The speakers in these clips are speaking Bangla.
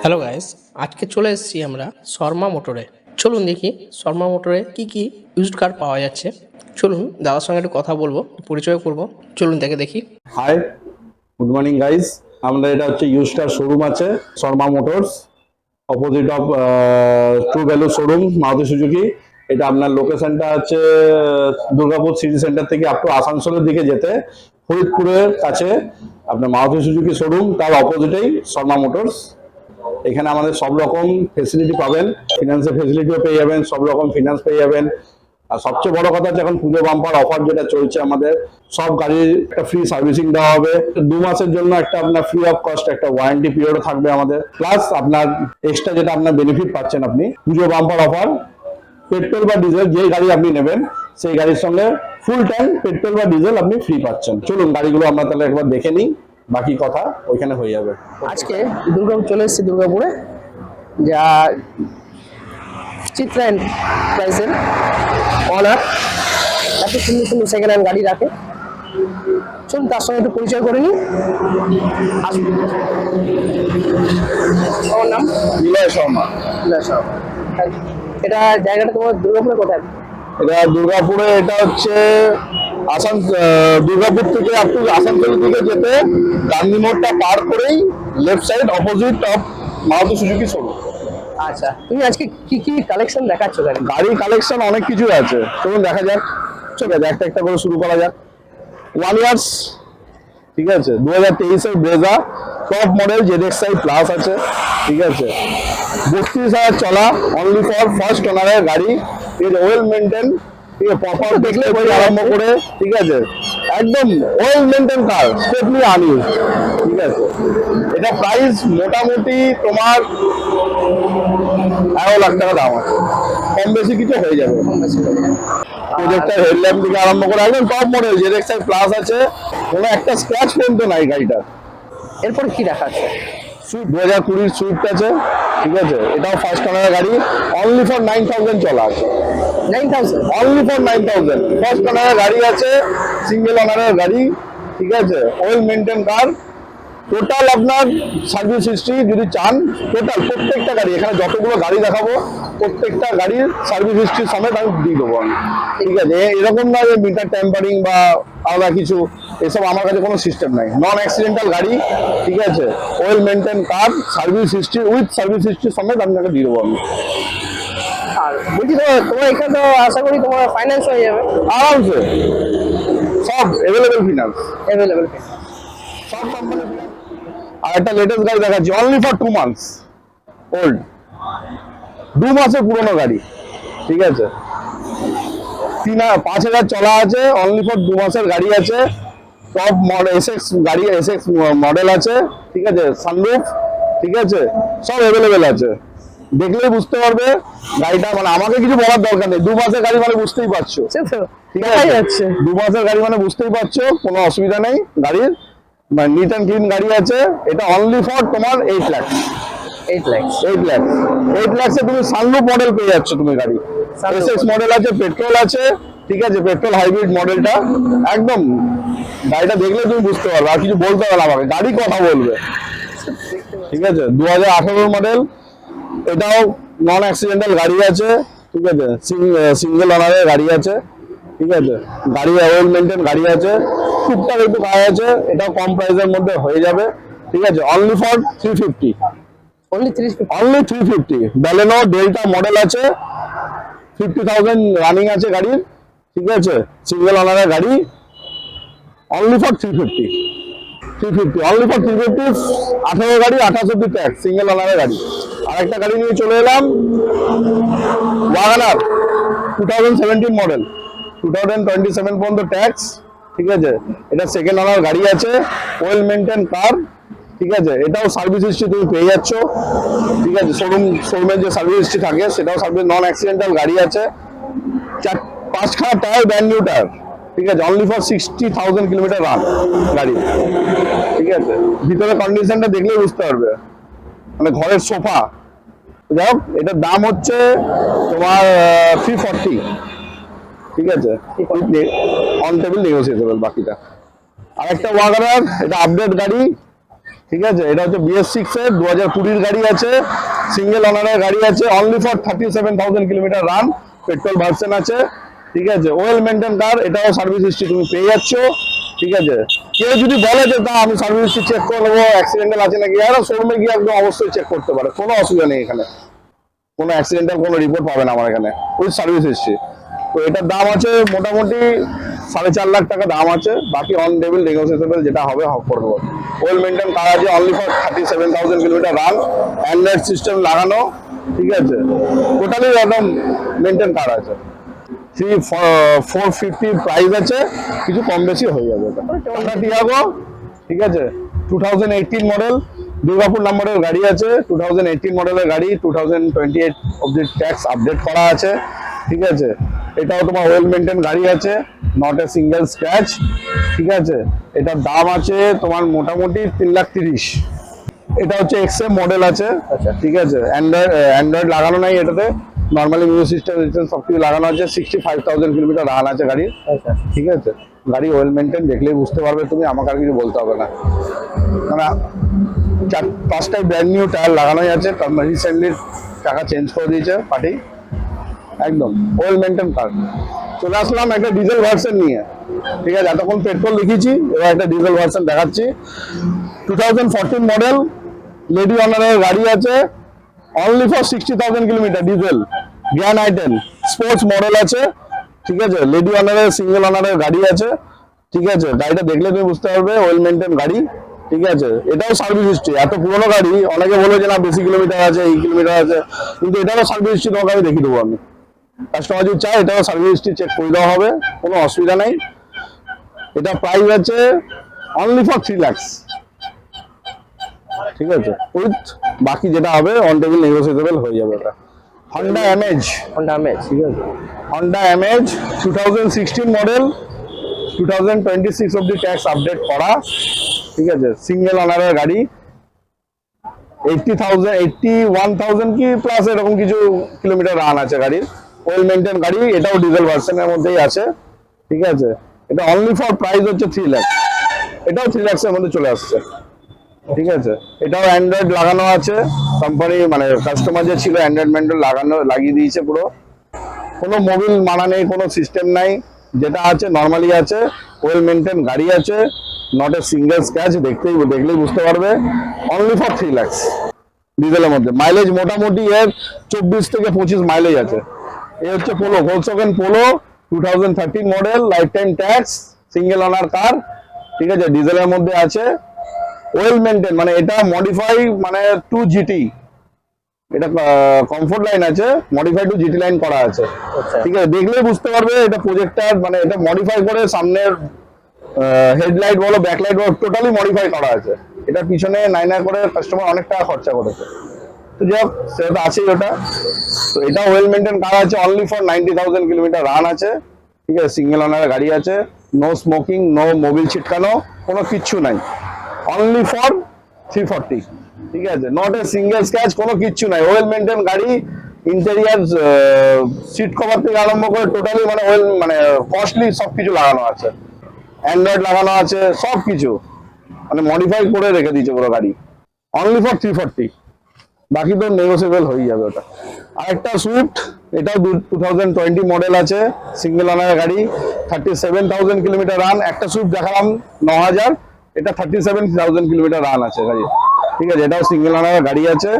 হ্যালো গাইস, আজকে চলে এসেছি আমরা শর্মা মোটরে। চলুন দেখি শর্মা মোটরে কি কি ইউজড কার পাওয়া যাচ্ছে। চলুন দাদার সঙ্গে একটু কথা বলবো, পরিচয় করব। চলুন দেখি। Hi, good morning guys. আমাদের এটা হচ্ছে ইউস্টার শোরুম আছে Sharma Motors, opposite of True Value showroom Maruti Suzuki. এটা আপনার লোকেশনটা হচ্ছে দুর্গাপুর সিটি সেন্টার থেকে আপ টু আসানসোলের দিকে যেতে ফরিদপুরের কাছে আপনার মারুতি সুজুকি শোরুম, তার অপোজিটেই শর্মা মোটরস। এখানে আমাদের সব রকম ফেসিলিটি পাবেন, ফিনান্সের ফেসিলিটিও পেয়ে যাবেন, সব রকম ফিনান্স পেয়ে যাবেন। আর সবচেয়ে বড় কথা হচ্ছে এখন পুজো বাম্পার অফার যেটা চলছে, আমাদের সব গাড়ির একটা ফ্রি সার্ভিসিং দেওয়া হবে। 2 মাসের জন্য একটা আপনার ফ্রি অফ কস্ট একটা ওয়ারেন্টি পিরিয়ড থাকবে আমাদের, প্লাস আপনার এক্সট্রা যেটা আপনার বেনিফিট পাচ্ছেন আপনি পুজো বাম্পার অফার। পেট্রোল বা ডিজেল যেই গাড়ি আপনি নেবেন সেই গাড়ির সঙ্গে ফুল ট্যাঙ্ক পেট্রোল বা ডিজেল আপনি ফ্রি পাচ্ছেন। চলুন গাড়িগুলো আমরা তাহলে একবার দেখে নিই, বাকি কথা ওইখানে হয়ে যাবে। আজকে দুর্গাপুর চলে এসেছি, দুর্গাপুরে যা চিত্রা এন্টারপ্রাইজের অনার এত সুন্দর সুন্দর সেকেন্ড হ্যান্ড গাড়ি রাখে। চলুন তার সঙ্গে একটু পরিচয় করে নিই। আসুন, আমার নাম নিলয় শর্মা। এটা জায়গাটা তোমার দুর্গাপুরে কোথায়? এটা দুর্গাপুরে, এটা হচ্ছে দুর্গাপুর থেকে আপ টু আসানসোলের দিকে যেতে গান্ধী মোড়টা পার করেই left side opposite of Maruti Suzuki showroom. আচ্ছা, তুমি আজকে কি কি কালেকশন দেখাচ্ছ? গাড়ি কালেকশন অনেক কিছু আছে, চলুন দেখা যাক। ঠিক আছে, একটা একটা করে শুরু করা যাক। 1 ইয়ার্স, ঠিক আছে, 2023-এর Brezza top model ZXi plus আছে। ঠিক আছে, 32,000 চলা, অনলি ফর ফার্স্ট ওনারের গাড়ি। ঠিক আছে, ওয়েল মেনটেন, ঠিক আছে, প্রপার দেখলে বই আরম্ভ করে, ঠিক আছে, একদম ওয়েল মেনটেন কার, স্টেপলি আনইউজ। ঠিক আছে, এটা প্রাইস মোটামুটি তোমার 11 লাখ টাকা দাম আছে, কম বেশি কিছু হয়ে যাবে। প্রজেক্টর হেডল্যাম্প থেকে আরম্ভ করে একদম টপ মডেল ZXi প্লাস আছে, কোনো একটা স্ক্র্যাচ পর্যন্ত নাই গাড়িটা। এরপর কি দেখা আছে? সুইফট 2020 সুইফট আছে। ঠিক আছে, এটাও ফার্স্ট ওনারের গাড়ি, অনলি ফর 9,000 চলা আছে। 9,000 অনলি ফর 9,000 ফার্স্ট ওনারের গাড়ি আছে, সিঙ্গেল ওনারের গাড়ি। ঠিক আছে, ওয়েল মেনটেন কার। টোটাল আপনার সার্ভিস হিস্ট্রি যদি চান, টোটাল প্রত্যেকটা গাড়ি, এখানে যতগুলো গাড়ি দেখাবো প্রত্যেকটা গাড়ির সার্ভিস হিস্ট্রি সমেত আমি দিয়ে দেবো আমি। ঠিক আছে, এরকম না যে মিটার ট্যাম্পারিং বা আলাদা কিছু, এসব আমার কাছে কোনো সিস্টেম নাই। নন অ্যাক্সিডেন্টাল গাড়ি, ঠিক আছে, well maintain car, service history with service history সমেত আপনাকে দিয়ে দেবো আমি। আর বলছি তোমার এখানে তো আশা করি তোমার ফাইন্যান্স হয়ে যাবে আরামসে, সব অ্যাভেলেবেল ফিনান্স, সব কোম্পানি। আর একটা লেটেস্ট গাড়ি দেখাচ্ছি, অনলি ফর 2 মান্থস ওল্ড, 2 মাসের পুরনো গাড়ি। ঠিক আছে, 5,000 চলা আছে, অনলি ফর 2 মাসের গাড়ি আছে। টপ মডেল এসএক্স গাড়ি, এসএক্স মডেল আছে। ঠিক আছে, সানরুফ, ঠিক আছে, সব অ্যাভেলেবেল আছে। দেখলেই বুঝতে পারবে গাড়িটা, মানে আমাকে কিছু বলার দরকার নেই। 2 মাসের গাড়ি মানে বুঝতেই পারছো, ঠিক আছে, 2 মাসের গাড়ি মানে বুঝতেই পারছো, কোনো অসুবিধা নেই গাড়ির, মানে নিট অ্যান্ড ক্লিন গাড়ি আছে। এটা অনলি ফর তোমার 8 লাখ। 8 লাখে তুমি সানরুফ মডেল পেয়ে যাচ্ছ তুমি গাড়ি। এসএক্স মডেল আছে, পেট্রোল আছে। ঠিক আছে, পেট্রোল হাইব্রিড মডেলটা, একদম গাড়িটা দেখলে তুমি বুঝতে পারবে, আর কিছু বলতে হবে না আমাকে, গাড়ি কথা বলবে। ঠিক আছে, 2018 মডেল, এটাও নন অ্যাক্সিডেন্টাল গাড়ি আছে। ঠিক আছে, সিঙ্গেল ওনারের গাড়ি আছে। ঠিক আছে, গাড়ি ওয়েল মেনটেন গাড়ি আছে, টুকটাক একটু কাজ আছে, এটাও কম প্রাইসের মধ্যে হয়ে যাবে। ঠিক আছে, only for 350, only 350। Baleno delta model আছে, 50,000 রানিং আছে গাড়ির। ঠিক আছে, সিঙ্গেল ওনারের গাড়ি, অনলি ফর 350, অনলি ফর 350। 18 গাড়ি, 28 অব্দি ট্যাক্স, সিঙ্গেল ওনারের গাড়ি। আরেকটা গাড়ি নিয়ে চলে এলাম, ওয়াগনার 2017 মডেল, 2027 পর্যন্ত ট্যাক্স। ঠিক আছে, এটা সেকেন্ড ওনার গাড়ি আছে, ওয়েল মেনটেন কার। ঠিক আছে, এটাও সার্ভিস হিস্ট্রি তুমি পেয়ে যাচ্ছ। ঠিক আছে, শোরুমের যে সার্ভিস হিস্ট্রি থাকে সেটাও সার্ভিস, নন অ্যাক্সিডেন্টাল গাড়ি আছে। 5খানা টায়ার, ব্র্যান্ড নিউ টায়ার। ঠিক আছে, অনলি ফর 60,000 কিলোমিটার রান গাড়ি। ঠিক আছে, ভিতরে কন্ডিশনটা দেখলেই বুঝতে পারবে, মানে ঘরের সোফা। যাই হোক, এটার দাম হচ্ছে তোমার 340। ঠিক আছে, অন টেবিল নেগোসিয়েবল বাকিটা। আরেকটা ওয়াগনার, এটা আপডেট গাড়ি, ঠিক আছে, এটা হচ্ছে BS6 এর 2020 গাড়ি আছে, সিঙ্গেল ওনারের গাড়ি আছে, only for 37,000 kilometre run, petrol version আছে। ঠিক আছে, ওয়েল মেনটেন কার, এটাও সার্ভিস হিস্ট্রি তুমি পেয়ে যাচ্ছ। ঠিক আছে, কেউ যদি বলে যে তা আমি সার্ভিস হিস্ট্রি চেক করে নেবো, অ্যাক্সিডেন্টাল আছে নাকি, আর শোরুমে গিয়ে একদম অবশ্যই চেক করতে পারে, কোনো অসুবিধা নেই এখানে, কোনো অ্যাক্সিডেন্টাল কোনো রিপোর্ট পাবে না আমার এখানে উইথ সার্ভিস হিস্ট্রি। তো এটার দাম আছে মোটামুটি 4.5 লাখ টাকা দাম আছে, বাকি অন টেবিল নেগোসিয়েবল যেটা হবে করে দেবো। ওয়েল মেনটেন কার আছে, only for 37,000 kilometre run, Android system লাগানো। ঠিক আছে, টোটালি একদম মেনটেন কার আছে। 450 প্রাইস আছে, কিছু কম বেশি হয়ে যাবে। টাটা টিয়াগো, ঠিক আছে, 2018 মডেল, দুর্গাপুর নম্বরের গাড়ি আছে, 2018 মডেলের গাড়ি, 2028 অবধি ট্যাক্স আপডেট করা আছে। ঠিক আছে, এটাও তোমার ওয়েল মেনটেন গাড়ি আছে, নট এ সিঙ্গেল স্ক্র্যাচ। ঠিক আছে, এটার দাম আছে তোমার মোটামুটি 3,30,000। এটা হচ্ছে XM মডেল আছে। আচ্ছা। ঠিক আছে, অ্যান্ড্রয়েড লাগানো নাই এটাতে, নর্মালি মিউজিক সিস্টেম সব কিছু লাগানো আছে। 65,000 কিলোমিটার রান আছে গাড়ির। আচ্ছা। ঠিক আছে, গাড়ি ওয়েল মেনটেন, দেখলেই বুঝতে পারবে তুমি, আমাকে আর কিছু বলতে হবে না। মানে 4-5টাই ব্র্যান্ড নিউ টায়ার লাগানোই আছে, রিসেন্টলি টাকা চেঞ্জ করে দিয়েছে পার্টি, একদম ওয়েল মেনটেন কার। চলে আসলাম একটা ডিজেল ভার্সন নিয়ে। ঠিক আছে, এতক্ষণ পেট্রোল দেখিয়েছি, এবার একটা ডিজেল ভার্সন দেখাচ্ছি। 2014 মডেল, লেডি অনারের গাড়ি আছে, only for 60,000 kilometre, diesel, grand আইটেন sports model আছে। ঠিক আছে, লেডি অনারের সিঙ্গেল অনারের গাড়ি আছে। ঠিক আছে, গাড়িটা দেখলে তুমি বুঝতে পারবে ওয়েল মেনটেন গাড়ি। ঠিক আছে, এটাও সার্ভিস হিস্ট্রি, এত পুরোনো গাড়ি, অনেকে বলে যে না বেশি কিলোমিটার আছে, এই কিলোমিটার আছে, কিন্তু এটারও সার্ভিস হিস্ট্রি তোমাকে আমি দেখিয়ে দেবো। আমি কাস্টমার যদি চাই এটাও সার্ভিস হিস্ট্রি চেক করে দেওয়া হবে, কোনো অসুবিধা নাই। এটা প্রাইস আছে অনলি ফর 3 লাখ। ঠিক আছে, উইথ বাকি যেটা হবে অন টেবিল নেগোসিয়েবল হয়ে যাবে। এটা হন্ডা এমএজ। ঠিক আছে, হন্ডা এমএজ 2016 মডেল, 2026 অব্দি ট্যাক্স আপডেট করা। ঠিক আছে, সিঙ্গেল ওনারের গাড়ি, 81,000 কি প্লাস এরকম কিছু কিলোমিটার রান আছে গাড়ির, ওয়েল মেনটেন গাড়ি। এটাও ডিজেল ভার্সনের মধ্যেই আছে। ঠিক আছে, এটা অনলি ফর প্রাইস হচ্ছে 3 লাখ, এটাও 3 লাখের মধ্যে চলে আসছে। ঠিক আছে, এটাও অ্যান্ড্রয়েড লাগানো আছে, কোম্পানি মানে কাস্টমার যে ছিল অ্যান্ড্রয়েড ম্যান্ড্রয়েড লাগানো লাগিয়ে দিয়েছে পুরো, কোনো মোবিল মানা নেই, কোনো সিস্টেম নাই, যেটা আছে নর্মালি আছে। ওয়েল মেনটেন গাড়ি আছে, নট এ সিঙ্গেল স্ক্র্যাচ, দেখলেই বুঝতে পারবে। অনলি ফর 3 লাখ ডিজেলের মধ্যে। মাইলেজ মোটামুটি এর 24 থেকে 25 মাইলেজ আছে। এ হচ্ছে Polo, Volkswagen Polo 2013 model, life tax, single owner car. ঠিক আছে, ডিজেলের মধ্যে আছে, ওয়েল মেনটেন, মানে এটা মডিফাই মানে টু জিটি, এটা কমফোর্ট লাইন আছে, মডিফাই টু জিটি লাইন করা আছে। ঠিক আছে, দেখলেই বুঝতে পারবে এটা প্রজেক্টার, মানে এটা মডিফাই করে সামনের হেডলাইট বলো ব্যাকলাইট বলো টোটালি মডিফাই করা আছে। এটা পিছনে নাইনা করে কাস্টমার অনেক টাকা খরচা করেছে, তো যাই হোক সেটা তো আছেই ওটা। তো এটা ওয়েল মেনটেন কার আছে, অনলি ফর 90,000 কিলোমিটার রান আছে। ঠিক আছে, সিঙ্গেল ওনারের গাড়ি আছে, নো স্মোকিং, নো মোবিল ছিটকানো, কোনো কিচ্ছু নাই, অনলি ফর 340। ঠিক আছে, নট এ সিঙ্গেল স্ক্র্যাচ, কোনো কিচ্ছু নাই, ওয়েল মেনটেন গাড়ি। ইন্টেরিয়ার সিট কভার থেকে আরম্ভ করে টোটালি মানে ওয়েল মানে কস্টলি সবকিছু লাগানো আছে, অ্যান্ড্রয়েড লাগানো আছে, সবকিছু মানে মডিফাই করে রেখে দিয়েছে পুরো গাড়ি, অনলি ফর 340। বাকি তো নেগোসিয়েবল হয়ে যাবে ওটা। আরেকটা সুইফট, এটাও 2020 মডেল আছে, সিঙ্গেল ওনারের গাড়ি, 37,000 কিলোমিটার রান। একটা সুইফট দেখালাম 9,000, এটা 37,000 কিলোমিটার রান আছে গাড়ি। ঠিক আছে, এটাও সিঙ্গেল ওনারের গাড়ি আছে,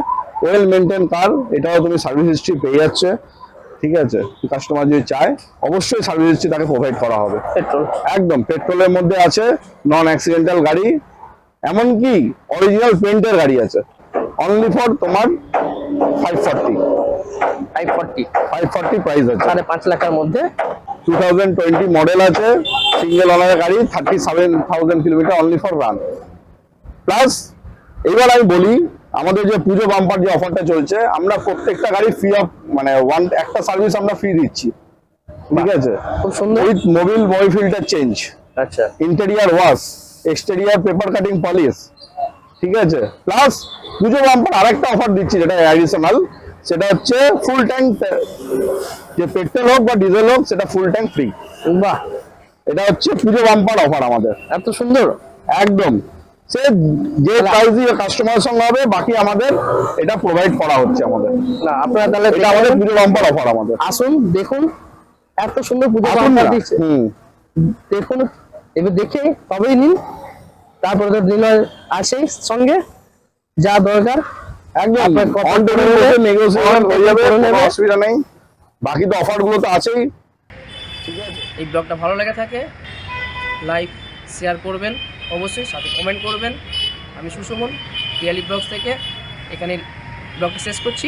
ওয়েল মেনটেন কার, এটাও তুমি সার্ভিস হিস্ট্রি পেয়ে যাচ্ছে। ঠিক আছে, কাস্টমার যদি চায় অবশ্যই সার্ভিস হিস্ট্রি তাকে প্রোভাইড করা হবে। পেট্রোল একদম পেট্রোলের মধ্যে আছে, নন অ্যাক্সিডেন্টাল গাড়ি, এমনকি অরিজিনাল পেন্টের গাড়ি আছে, অনলি ফর তোমার 540 প্রাইস আছে, 5.5 লাখের মধ্যে। 2020 মডেল আছে, সিঙ্গেল ওনারের গাড়ি, 37,000 kilometre only for run. Plus এবার আমি বলি আমাদের যে পুজো বাম্পার যে অফারটা চলছে, আমরা প্রত্যেকটা গাড়ি ফ্রি অফ মানে একটা সার্ভিস আমরা ফ্রি দিচ্ছি। ঠিক আছে, খুব সুন্দর। With mobil body filter change, আচ্ছা, interior wash, exterior paper cutting polish. ঠিক আছে, প্লাস পুজো বাম্পার আরেকটা অফার দিচ্ছি যেটা অ্যাডিশনাল, সেটা হচ্ছে ফুল ট্যাঙ্ক, যে পেট্রোল হোক বা ডিজেল হোক সেটা ফুল ট্যাঙ্ক ফ্রি। বাহ, এটা হচ্ছে পুজো বাম্পার অফার আমাদের, এত সুন্দর। একদম সে যে প্রাইস দিয়ে কাস্টমারের সঙ্গে হবে, বাকি আমাদের এটা প্রোভাইড করা হচ্ছে আমাদের। না আপনারা তাহলে এটা আমাদের পুজো বাম্পার অফার আমাদের। আসুন দেখুন, এত সুন্দর পুজো আসুন বাম্পার না। দিচ্ছে। হুম। দেখুন, এবার দেখে তবেই নিন, তারপরে তো ডিনার আসেই সঙ্গে, যা দরকার একদম আপনার কথা অন টেবিল করে বসে নেবে, নেগোসিয়েশন on হয়ে যাবে, table করে কোনো নেবে। অসুবিধা নেই। বাকি তো অফার গুলো তো আছেই। এই ব্লগটা ভালো লেগে থাকে লাইক শেয়ার করবেন, অবশ্যই সাথে কমেন্ট করবেন। আমি সুশোভন, পিয়ালি ব্লগস থেকে এখানে ব্লগটা শেষ করছি।